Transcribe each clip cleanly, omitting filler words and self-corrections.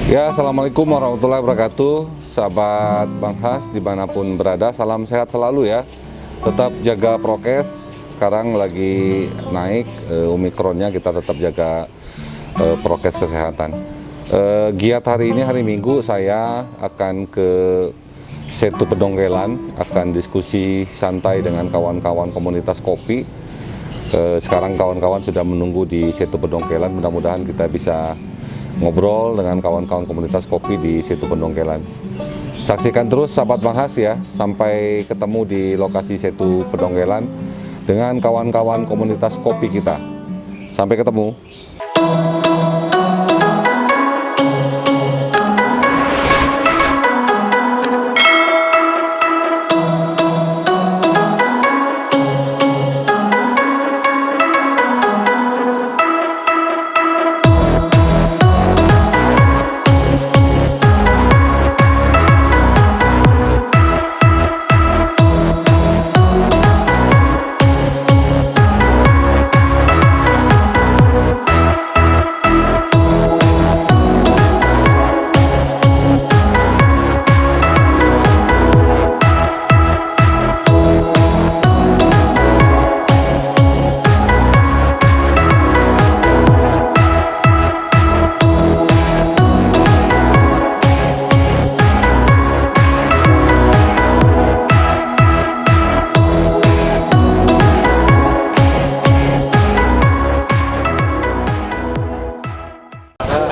Ya, Assalamualaikum warahmatullahi wabarakatuh. Sahabat Bang Has dimanapun berada, salam sehat selalu ya. Tetap jaga prokes. Sekarang lagi naik Omikronnya, kita tetap jaga prokes kesehatan. Giat hari ini, hari Minggu, saya akan ke Setu Pedongkelan, akan diskusi santai dengan kawan-kawan komunitas kopi. Sekarang kawan-kawan sudah menunggu di Setu Pedongkelan, mudah-mudahan kita bisa ngobrol dengan kawan-kawan komunitas kopi di Setu Pedongkelan. Saksikan terus sahabat Bang Has ya, sampai ketemu di lokasi Setu Pedongkelan dengan kawan-kawan komunitas kopi kita. Sampai ketemu.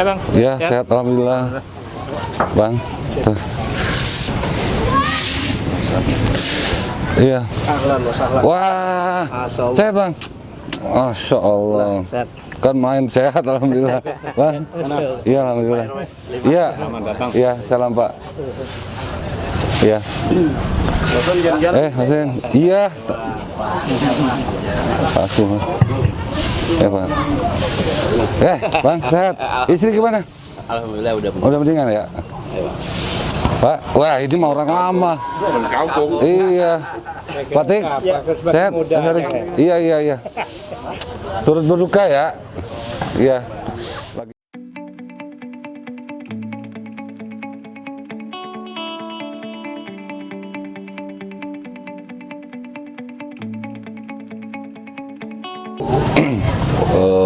Bang. Ya, sehat alhamdulillah. Bang. Tuh. Iya. Wah. Sehat, Bang. Masya Allah. Sehat. Kan main sehat alhamdulillah. Bang. Iya, alhamdulillah. Iya. Iya, salam Pak. Iya. Hasan. Iya. Aku. Pak. Bang, sehat. Istri gimana? Alhamdulillah Udah mendingan ya? Pak, wah ini mah orang lama. Iya. Pak Tik, sehat? Iya. Turut berduka ya? Iya.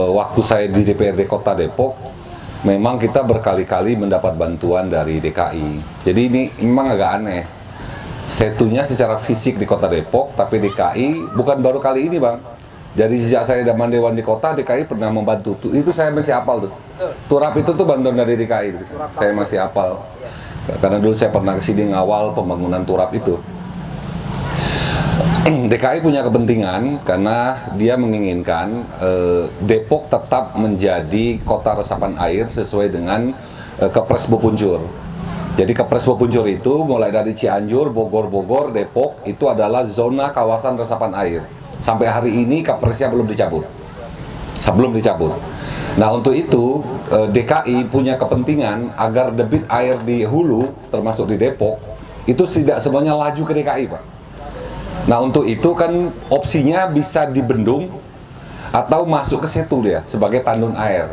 Waktu saya di DPRD Kota Depok, memang kita berkali-kali mendapat bantuan dari DKI. Jadi ini memang agak aneh. Setunya secara fisik di Kota Depok, tapi DKI bukan baru kali ini, Bang. Jadi sejak saya zaman Dewan di Kota, DKI pernah membantu. Itu saya masih hafal tuh. Turap itu tuh bantuan dari DKI. Saya masih hafal. Karena dulu saya pernah kesini ngawal pembangunan turap itu. DKI punya kepentingan karena dia menginginkan Depok tetap menjadi kota resapan air sesuai dengan Kepres Bopunjur. Jadi Kepres Bopunjur itu mulai dari Cianjur, Bogor, Depok itu adalah zona kawasan resapan air. Sampai hari ini Kepresnya belum dicabut. Nah untuk itu DKI punya kepentingan agar debit air di hulu termasuk di Depok itu tidak semuanya laju ke DKI, Pak. Nah untuk itu kan opsinya bisa dibendung atau masuk ke setu dia sebagai tandun air.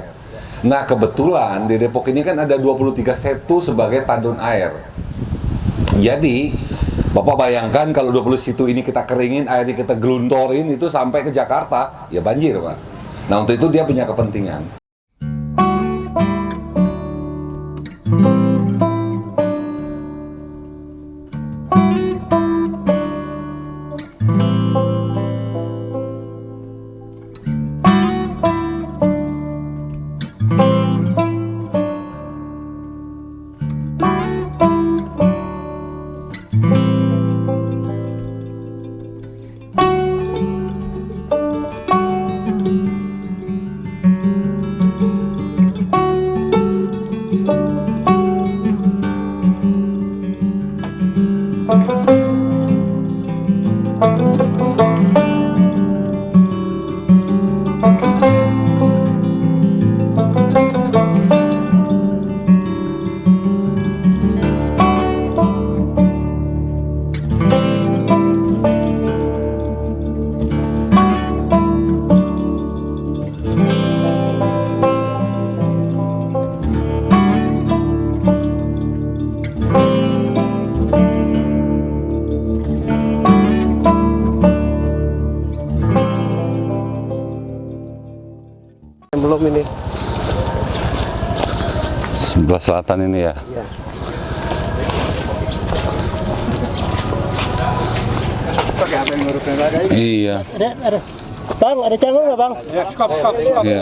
Nah kebetulan di Depok ini kan ada 23 setu sebagai tandun air. Jadi Bapak bayangkan kalau 20 situ ini kita keringin, airnya kita geluntorin itu sampai ke Jakarta, ya banjir Pak. Nah untuk itu dia punya kepentingan. Sebelah selatan ini ya. Iya. Pakai apa yang ngurusnya lagi? Iya. Ada. Bang, ada canggung nggak bang? Ya, skop. Iya.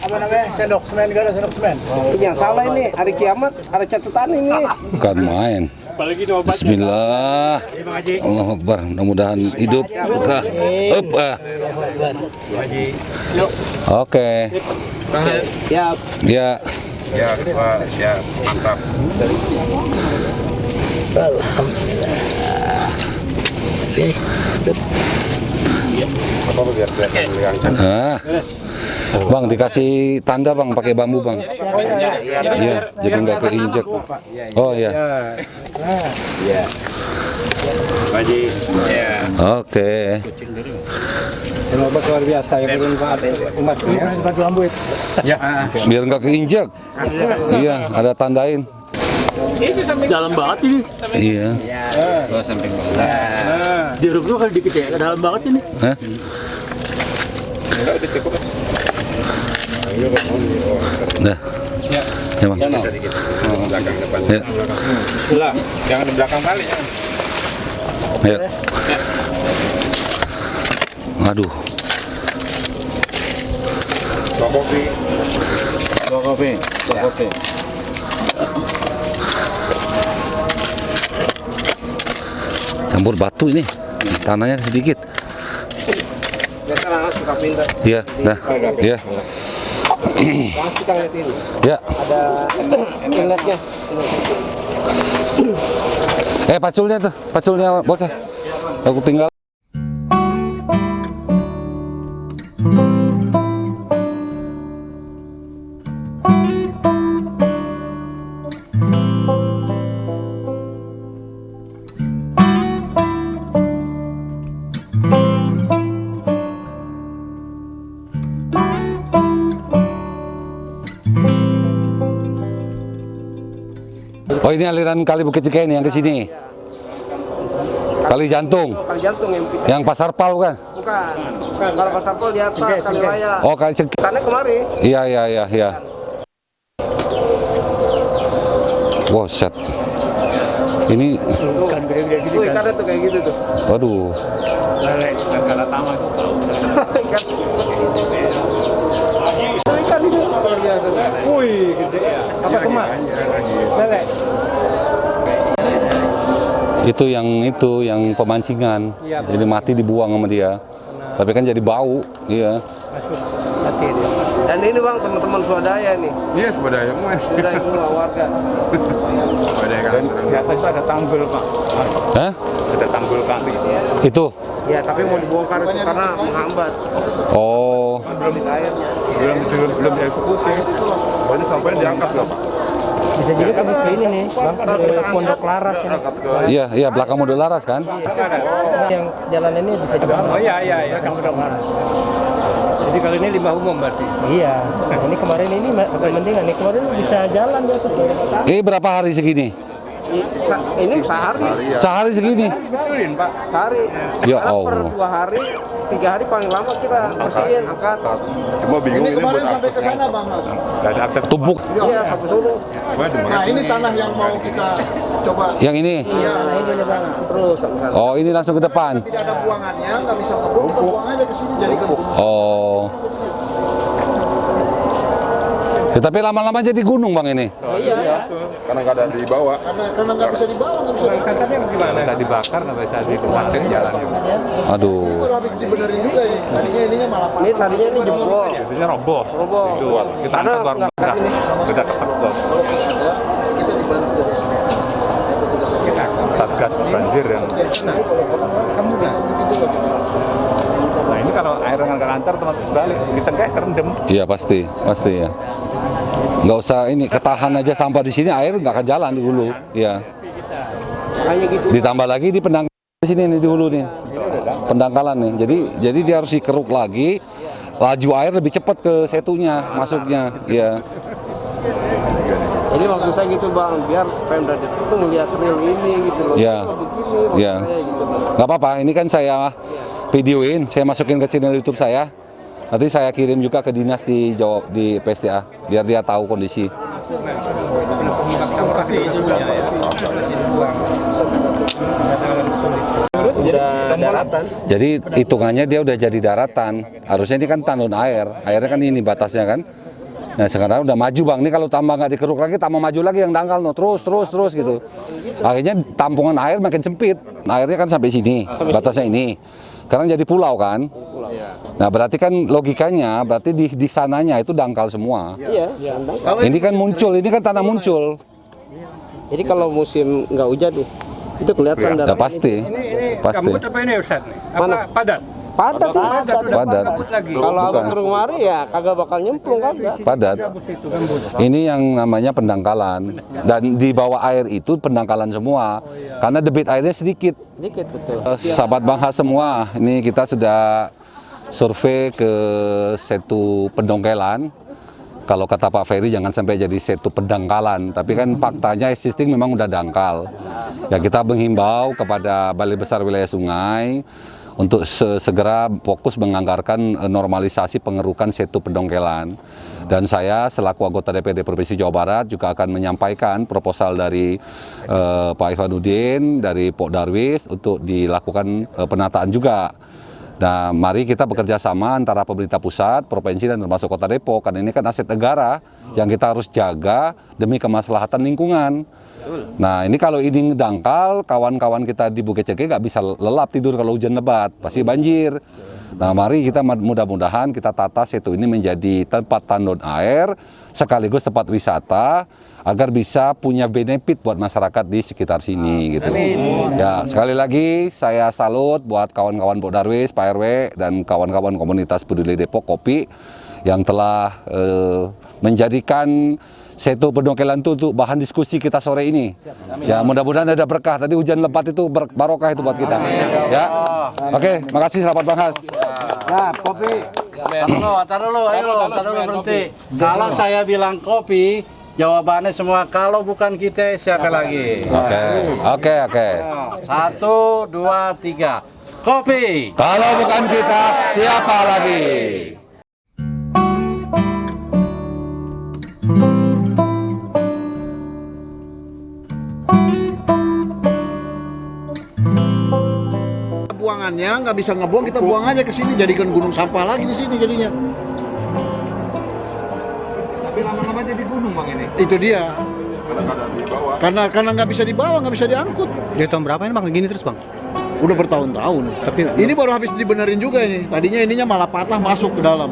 Apa namanya? Sendok semen, gak ada sendok semen. Ini yang salah ini, hari kiamat ada catatan ini. Bukan main. Apalagi itu obatnya. Bismillah. Allahu Akbar. Mudah-mudahan hidup. Oke. Ya, Ya. Ya, Pak. Ya, mantap. Apa biar yang Nah. Bang, dikasih tanda bang, pakai bambu bang. Iya, jadi nggak keinjek. Oh iya. Haji. Ya. Oke. Ini obat luar biasa yang turun umatnya. Batu lambu itu. Ya. Biar nggak keinjek. Iya, ada tandain. Dalam banget ini. Iya. Samping bawah. Jeruk tuh kali dikit ya, dalam banget ini. Hah? Enggak, udah cukup. Dah. Ya. Ya bang. Belakang depan. Ya. Sebelah. Jangan di belakang kali ya. Ya. Aduh. Kopi. Campur batu ini. Tanahnya sedikit. biasa langsung suka pindah. Iya, dah. Iya. Langsung kita lihat ini. Ya. Ada inletnya. Paculnya tuh, paculnya bocah. Aku tinggal. Oh, ini aliran Kali Bukit Ceken yang ke sini. Kali Jantung. Kali Jantung yang Yang Pasar Pal kan? bukan. Kalau Pasar Pol di atas Kali Raya. Oh, Kali Ceken. Karena kemari. Iya. Wow, set. Ini, Ikan gede-gede gitu Tuh kan. ikannya tuh kayak gitu tuh. waduh. Lele, ikan kalatama. Ikan. Itu ikan ini luar biasa. Wih, gede ya. Apa kemas? Lele. Itu yang pemancingan. Iya, Jadi mati dibuang sama dia. Tapi kan jadi bau, iya. Masuk hati dia. Dan ini bang teman-teman swadaya nih. Iya, swadaya mas. Sudah semua warga. Swadaya kan. Dan biasa itu ada tanggul pak. Hah? Ada tanggul kali. Itu? Ya tapi mau dibongkar itu karena menghambat. Oh, Airnya. Belum dieksekusi. Pokoknya sampai diangkat nggak pak? Bisa juga habis ke ini nih, bang, ke Pondok Laras ya. iya, belakang model laras kan? Yang jalan ini bisa juga. Oh iya, kamu udah marah. Jadi kali ini limbah umum berarti. Iya. Ini kemarin ini mendingan nih, kemarin bisa jalan di atas. Berapa hari segini? Ini sehari. Sehari segini? Betulin pak. Sehari. Ya Karena per Allah. 2 hari, 3 hari paling lama kita bersihin, angkat. Cuma bingung ini buat aksesnya. Gak ada akses Tumpuk. Iya, sampai solo. Nah ini tanah yang mau kita coba. Yang ini? Iya, terus sampai sana. Oh, ini langsung ke depan. Tidak ada buangannya, nggak bisa ngebom, kita buang aja ke sini jadi kebun. Oh. Ya, tapi lama-lama jadi gunung bang ini. Iya. Karena nggak ada di bawah. Karena nggak bisa dibawa, nggak bisa dibawa. Katanya gimana? Bisa dibakar, nggak bisa dikuasin jalannya. Aduh. Baru habis dibenerin juga ya. Tadinya ininya malah Ini tadinya ini jebol. Biasanya roboh. Roboh. Itu kita Karena angkat baru nggak bedah. ini. Bedah ketekuk. kita dibantu dari SD. Satgas banjir yang. Nah ini kalau air nggak lancar otomatis balik. Dicengkeh kerendam. Iya pasti ya. Nggak usah ini, ketahan aja sampah di sini, air nggak akan jalan di hulu. Iya. Hanya gitu. Ditambah lagi di pendangkalan di sini nih di hulu nih. Pendangkalan nih. Jadi dia harus dikeruk lagi. Laju air lebih cepat ke setunya masuknya. Iya. Jadi maksud saya gitu bang, biar Pemda Depok tuh melihat real ini gitu loh. Iya. Kok begini maksud Iya. saya gitu loh. Nggak apa-apa, ini kan saya videoin, saya masukin ke channel YouTube saya. Nanti saya kirim juga ke dinas di PSDA biar dia tahu kondisi. Udah daratan. Jadi hitungannya dia udah jadi daratan. Harusnya ini kan tandon air. Airnya kan ini batasnya kan. Nah sekarang udah maju bang. Ini kalau tambah nggak dikeruk lagi, tambah maju lagi yang dangkal no. Terus gitu. Akhirnya tampungan air makin sempit. Airnya kan sampai sini, batasnya ini. Sekarang jadi pulau kan. Nah berarti kan logikanya, berarti di sananya itu dangkal semua. Iya. Ini kan muncul, ini kan tanah muncul. Jadi kalau musim nggak hujan nih, itu kelihatan Ya daratan. pasti, pasti. Gambut apa ini Ustaz? Mana? Apa padat? Padat tuh. Padat. Kalau Bukan. abang turun kemari ya kagak bakal nyemplung kagak. Padat. Ini yang namanya pendangkalan. Dan di bawah air itu pendangkalan semua. Karena debit airnya sedikit. Dikit betul. Sahabat Bangha semua, ini kita sudah survei ke Setu Pendongkelan. Kalau kata Pak Ferry jangan sampai jadi setu pendangkalan, tapi kan faktanya existing memang udah dangkal. Ya kita menghimbau kepada Balai Besar Wilayah Sungai untuk segera fokus menganggarkan normalisasi pengerukan setu Pendongkelan. Dan saya selaku anggota DPRD Provinsi Jawa Barat juga akan menyampaikan proposal dari Pak Ivanuddin, dari Pok Darwis untuk dilakukan penataan juga. Nah, mari kita bekerja sama antara pemerintah pusat, provinsi, dan termasuk Kota Depok. Karena ini kan aset negara yang kita harus jaga demi kemaslahatan lingkungan. Nah, ini kalau ini dangkal, kawan-kawan kita di Bukit Cengkeh nggak bisa lelap tidur kalau hujan lebat, pasti banjir. Nah, mari kita mudah-mudahan kita tata setu ini menjadi tempat tandon air, sekaligus tempat wisata, agar bisa punya benefit buat masyarakat di sekitar sini gitu. Ya, sekali lagi saya salut buat kawan-kawan Pok Darwis, Pak RW, dan kawan-kawan komunitas peduli Depok Kopi yang telah menjadikan setu Pendongkelan itu untuk bahan diskusi kita sore ini. Ya, mudah-mudahan ada berkah. Tadi hujan lebat itu barokah itu buat kita. Ya. Oke, makasih sahabat Banghas. Nah, kopi. Taruh dulu, berhenti. Kalau saya bilang kopi, jawabannya semua kalau bukan kita siapa lagi? Oke. 1, 2, 3. Kopi. Kalau bukan kita, siapa lagi? Buangannya nggak bisa ngebuang, kita buang aja ke sini, jadikan gunung sampah lagi di sini jadinya. Tapi lama-lama jadi gunung bang ini. Itu dia. Karena nggak bisa dibawa, nggak bisa diangkut. Dari tahun berapa ini bang gini terus bang? Udah bertahun-tahun. Tapi Ini baru habis dibenerin juga ini. Tadinya ininya malah patah masuk ke dalam.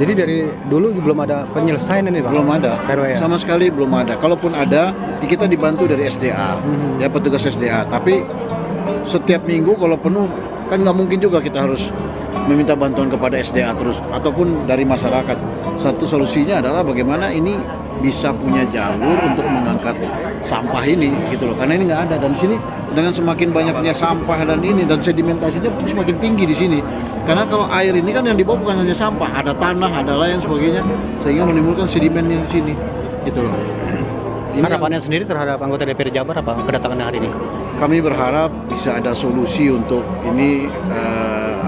jadi dari dulu belum ada penyelesaian ini bang? Belum ada, RW ya? sama sekali belum ada. Kalaupun ada, kita dibantu dari SDA, ya petugas SDA. Tapi setiap minggu kalau penuh, kan nggak mungkin juga kita harus meminta bantuan kepada SDA terus, ataupun dari masyarakat. Satu solusinya adalah bagaimana ini bisa punya jalur untuk mengangkat sampah ini, gitu loh. Karena ini nggak ada, dan di sini dengan semakin banyaknya sampah dan ini, dan sedimentasinya pun semakin tinggi di sini. Karena kalau air ini kan yang dibawa bukan hanya sampah, ada tanah, ada lain sebagainya, sehingga menimbulkan sedimennya di sini, gitu loh. Ini Harapannya sendiri terhadap anggota DPR Jabar apa kedatangan hari ini? kami berharap bisa ada solusi untuk ini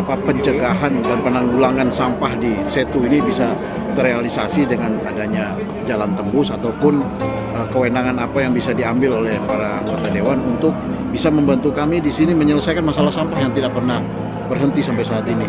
pencegahan dan penanggulangan sampah di Setu ini bisa terrealisasi dengan adanya jalan tembus ataupun kewenangan apa yang bisa diambil oleh para anggota dewan untuk bisa membantu kami di sini menyelesaikan masalah sampah yang tidak pernah berhenti sampai saat ini.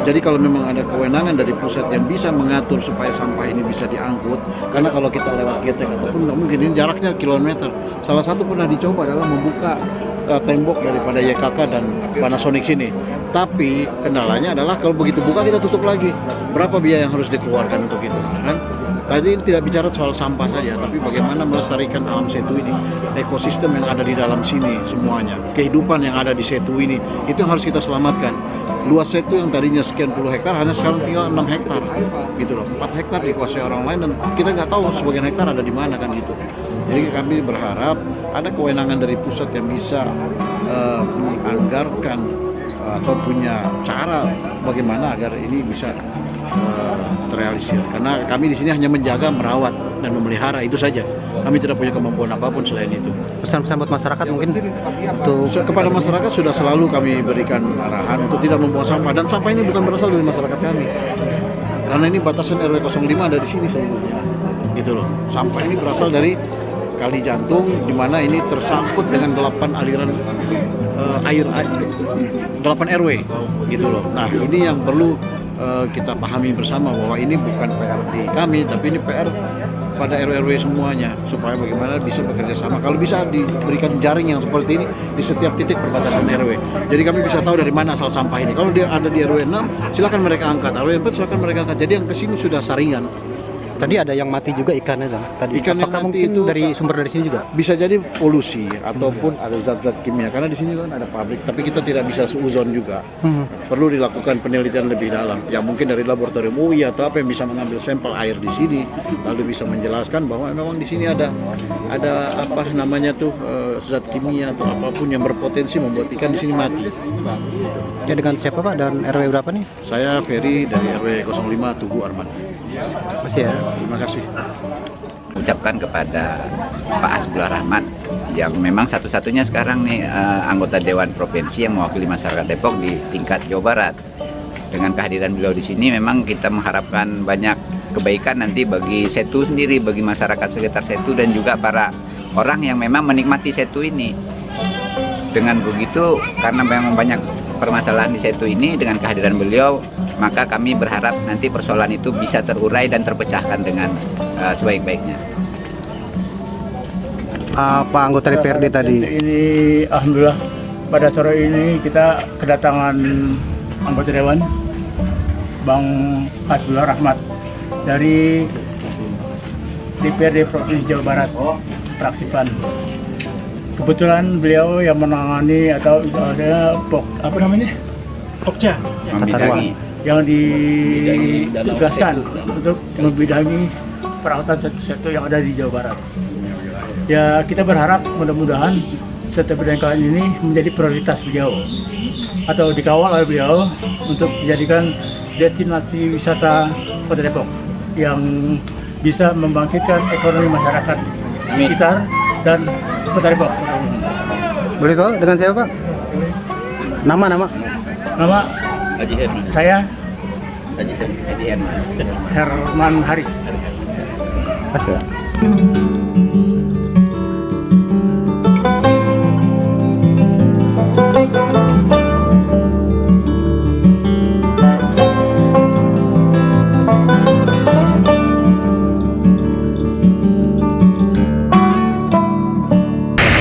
Jadi kalau memang ada kewenangan dari pusat yang bisa mengatur supaya sampah ini bisa diangkut, karena kalau kita lewat getek ataupun nggak mungkin, ini jaraknya kilometer. Salah satu pernah dicoba adalah membuka tembok daripada YKK dan Panasonic sini. Tapi kendalanya adalah kalau begitu buka kita tutup lagi. Berapa biaya yang harus dikeluarkan untuk itu, kan? Tadi tidak bicara soal sampah saja, tapi bagaimana melestarikan alam Setu ini, ekosistem yang ada di dalam sini semuanya, kehidupan yang ada di Setu ini, itu yang harus kita selamatkan. Luas Setu yang tadinya sekian puluh hektar, hanya sekarang tinggal 6 hektar, gitu loh. 4 hektar dikuasai orang lain dan kita nggak tahu sebagian hektar ada di mana kan gitu. Jadi kami berharap ada kewenangan dari pusat yang bisa menganggarkan atau punya cara bagaimana agar ini bisa terrealisir. Karena kami di sini hanya menjaga, merawat, dan memelihara, itu saja. Kami tidak punya kemampuan apapun selain itu. Pesan-pesan buat masyarakat mungkin untuk Kepada masyarakat sudah selalu kami berikan arahan untuk tidak membuang sampah, dan sampah ini bukan berasal dari masyarakat kami. Karena ini batasan RW 05 ada di sini seluruhnya. Gitu loh. Sampah ini berasal dari Kali Jantung, di mana ini tersangkut dengan 8 aliran air 8 RW gitu loh. Nah, ini yang perlu kita pahami bersama, bahwa ini bukan PR di kami, tapi ini PR pada RW semuanya, supaya bagaimana bisa bekerja sama. Kalau bisa diberikan jaring yang seperti ini di setiap titik perbatasan RW. Jadi kami bisa tahu dari mana asal sampah ini. Kalau dia ada di RW 6, silakan mereka angkat. RW 4 silakan mereka angkat. Jadi yang kesini sudah saringan. tadi ada yang mati juga ikannya kan? Tadi Ikan yang apakah mati mungkin itu dari sumber dari sini juga? Bisa jadi polusi ataupun ada zat-zat kimia, karena di sini kan ada pabrik, tapi kita tidak bisa seuzon juga. Perlu dilakukan penelitian lebih dalam, ya mungkin dari laboratorium UI atau apa yang bisa mengambil sampel air di sini, lalu bisa menjelaskan bahwa memang di sini ada apa namanya tuh zat kimia atau apapun yang berpotensi membuat ikan di sini mati. Ya dengan siapa Pak dan RW berapa nih? Saya Ferry dari RW 05 Tugu Arman. Masih ya. Terima kasih. Ucapkan kepada Pak Hasbullah Rahmat yang memang satu-satunya sekarang nih anggota Dewan Provinsi yang mewakili masyarakat Depok di tingkat Jawa Barat. Dengan kehadiran beliau di sini memang kita mengharapkan banyak kebaikan nanti bagi Setu sendiri, bagi masyarakat sekitar Setu dan juga para orang yang memang menikmati Setu ini. Dengan begitu, karena memang banyak permasalahan di Setu ini, dengan kehadiran beliau, maka kami berharap nanti persoalan itu bisa terurai dan terpecahkan dengan sebaik-baiknya. Pak anggota DPRD tadi. Ini alhamdulillah pada sore ini kita kedatangan anggota dewan Bang Hasbullah Rahmat dari DPRD Provinsi Jawa Barat, fraksi PAN. Kebetulan beliau yang menangani atau ada apa namanya? Pokja Membidangi. yang ditugaskan untuk membidangi perawatan Setu yang ada di Jawa Barat. Ya, kita berharap mudah-mudahan Setu Bidangkalan ini menjadi prioritas beliau atau dikawal oleh beliau untuk dijadikan destinasi wisata Kota Depok yang bisa membangkitkan ekonomi masyarakat sekitar dan Kota Depok. Boleh tahu dengan siapa Pak? Nama? Nama saya Haji Herman. Herman Haris. Masih ya.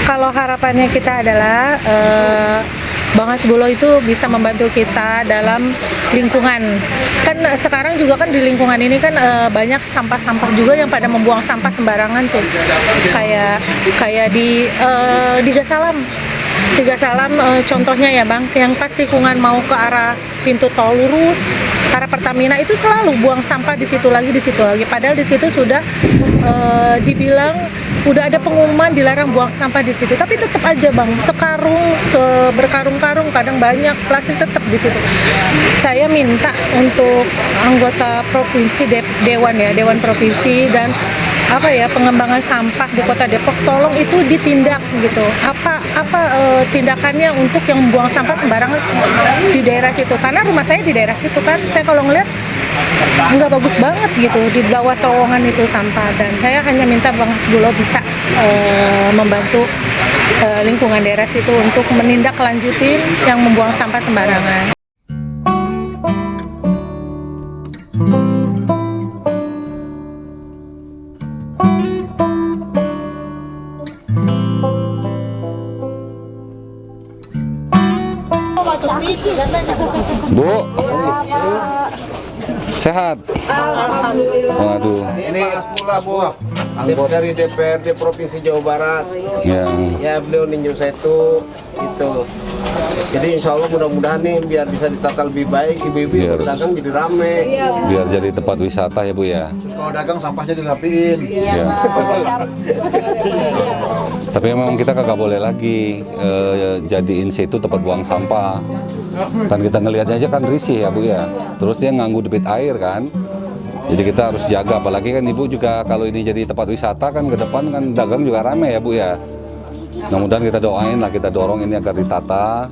Kalau harapannya kita adalah Bang Hasbullah itu bisa membantu kita dalam lingkungan. Kan sekarang juga kan di lingkungan ini kan banyak sampah-sampah juga yang pada membuang sampah sembarangan tuh. Kayak di Tiga Salam contohnya ya Bang, yang pas tikungan mau ke arah pintu tol lurus, arah Pertamina itu selalu buang sampah di situ lagi. Padahal di situ sudah dibilang udah ada pengumuman dilarang buang sampah di situ, tapi tetap aja Bang, berkarung-karung, kadang banyak plastik tetap di situ. Saya minta untuk anggota provinsi Dewan Provinsi dan pengembangan sampah di Kota Depok, tolong itu ditindak gitu. Tindakannya untuk yang buang sampah sembarangan di daerah situ, karena rumah saya di daerah situ kan. Saya kalau ngeliat nggak bagus banget gitu di bawah terowongan itu sampah, dan saya hanya minta Bang Hasbullah bisa membantu lingkungan daerah situ untuk menindaklanjutin yang membuang sampah sembarangan. Bu, sehat? Waduh. Ini Hasbullah Bu, dari DPRD Provinsi Jawa Barat. Ya beliau ninjau Setu itu. Jadi insya Allah mudah-mudahan nih biar bisa ditata lebih baik, ibu-ibu yang berdagang jadi rame. Biar jadi tempat wisata ya Bu ya. Kalau dagang sampahnya dirapiin. Ya. Tapi memang kita kagak boleh lagi jadiin situ tempat buang sampah. Kan kita ngelihatnya aja kan risih ya Bu ya. Terus dia nganggu debit air kan. Jadi kita harus jaga, apalagi kan Ibu juga kalau ini jadi tempat wisata kan ke depan kan dagang juga rame ya Bu ya. Mudah-mudahan kita doain lah, kita dorong ini agar ditata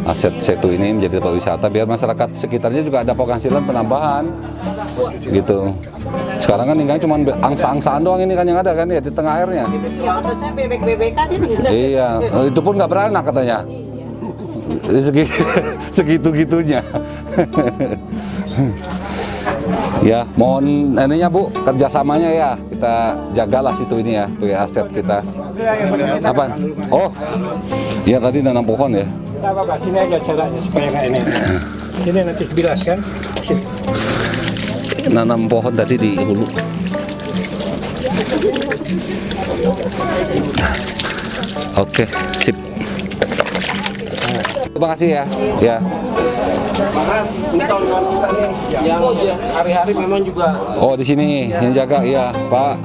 aset Setu ini menjadi tempat wisata biar masyarakat sekitarnya juga ada penghasilan penambahan gitu. Sekarang kan tinggalnya cuma angsa-angsaan doang ini kan yang ada kan ya di tengah airnya. Iya, itu pun nggak beranak katanya. Segitu-gitunya. Ya, mohon ininya Bu, kerjasamanya ya, kita jagalah situ ini ya, sebagai aset kita. Apa? Oh, iya tadi nanam pohon ya. Sini aja caranya supaya nggak ini. Sini nanti dijelaskan. Nanam pohon tadi di hulu. Oke, sip. Terima kasih ya. Ya. Ini kawan-kawan kita nih yang hari-hari memang juga Oh, di sini yang jaga iya, Pak.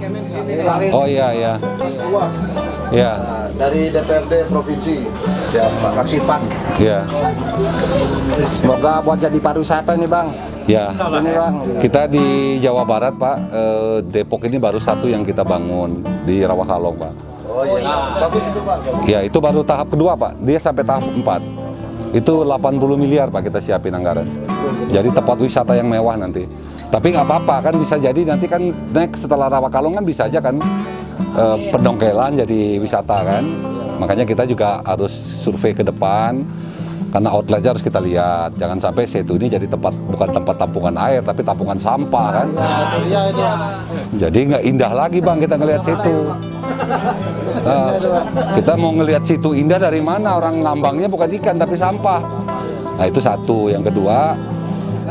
Oh iya iya. Iya. Dari DPRD provinsi, ya Pak Raksipan. Iya. Semoga buat jadi pariwisata nih Bang. Ya. Sini Bang. Kita di Jawa Barat, Pak. Depok ini baru satu yang kita bangun di Rawakalong, Pak. Oh iya, bagus itu Pak. Ya, itu baru tahap kedua, Pak. Dia sampai tahap 4. Itu 80 miliar Pak kita siapin anggaran. Jadi tempat wisata yang mewah nanti. Tapi nggak apa-apa kan, bisa jadi nanti kan next setelah Rawakalong kan bisa aja kan Pendongkelan jadi wisata kan. Makanya kita juga harus survei ke depan karena outletnya harus kita lihat. Jangan sampai Setu ini jadi tempat bukan tempat tampungan air tapi tampungan sampah kan. Iya itu. Jadi nggak indah lagi Bang kita ngelihat Setu. Kita mau ngelihat situ indah dari mana? Orang ngambangnya bukan ikan tapi sampah. Nah itu satu. Yang kedua,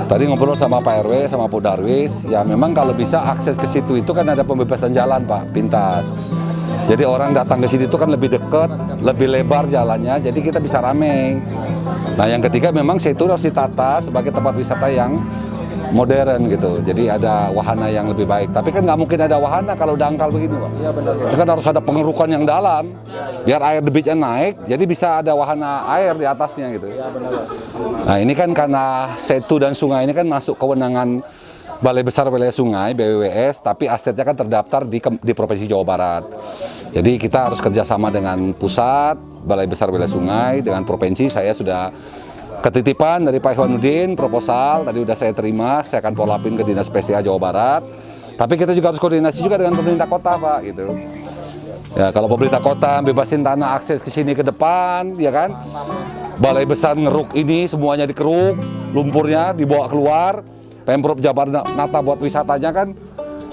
tadi ngobrol sama Pak RW sama Bu Darwis, ya memang kalau bisa akses ke situ itu kan ada pembebasan jalan Pak, pintas. Jadi orang datang ke sini itu kan lebih dekat, lebih lebar jalannya, jadi kita bisa rame. Nah yang ketiga memang situ harus ditata sebagai tempat wisata yang modern gitu, jadi ada wahana yang lebih baik. Tapi kan nggak mungkin ada wahana kalau dangkal begini Pak. Iya benar. Kan harus ada pengerukan yang dalam, biar air debitnya naik, jadi bisa ada wahana air di atasnya gitu. Iya benar. Nah ini kan karena Setu dan sungai ini kan masuk kewenangan Balai Besar Wilayah Sungai (BWWS), tapi asetnya kan terdaftar di Provinsi Jawa Barat. Jadi kita harus kerjasama dengan pusat, Balai Besar Wilayah Sungai, dengan provinsi. Saya sudah ketitipan dari Pak Ihwanuddin, proposal, tadi udah saya terima, saya akan follow-upin ke Dinas PCA Jawa Barat. Tapi kita juga harus koordinasi juga dengan pemerintah kota, Pak, gitu. Ya, kalau pemerintah kota bebasin tanah akses ke sini ke depan, ya kan? Balai Besar ngeruk ini, semuanya dikeruk, lumpurnya dibawa keluar, Pemprov Jabar nata buat wisatanya kan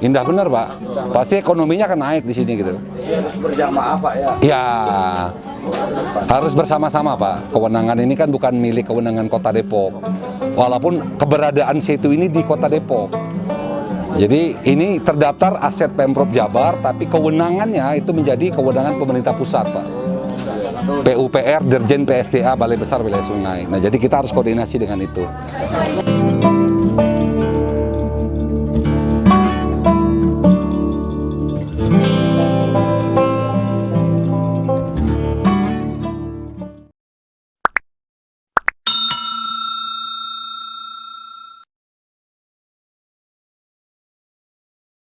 indah bener, Pak. Pasti ekonominya akan naik di sini gitu. Harus berjamaah Pak ya. Ya, harus bersama-sama Pak. Kewenangan ini kan bukan milik kewenangan Kota Depok. Walaupun keberadaan Setu ini di Kota Depok. Jadi ini terdaftar aset Pemprov Jabar, tapi kewenangannya itu menjadi kewenangan pemerintah pusat Pak. PUPR, Dirjen PSDA, Balai Besar Wilayah Sungai. Nah jadi kita harus koordinasi dengan itu.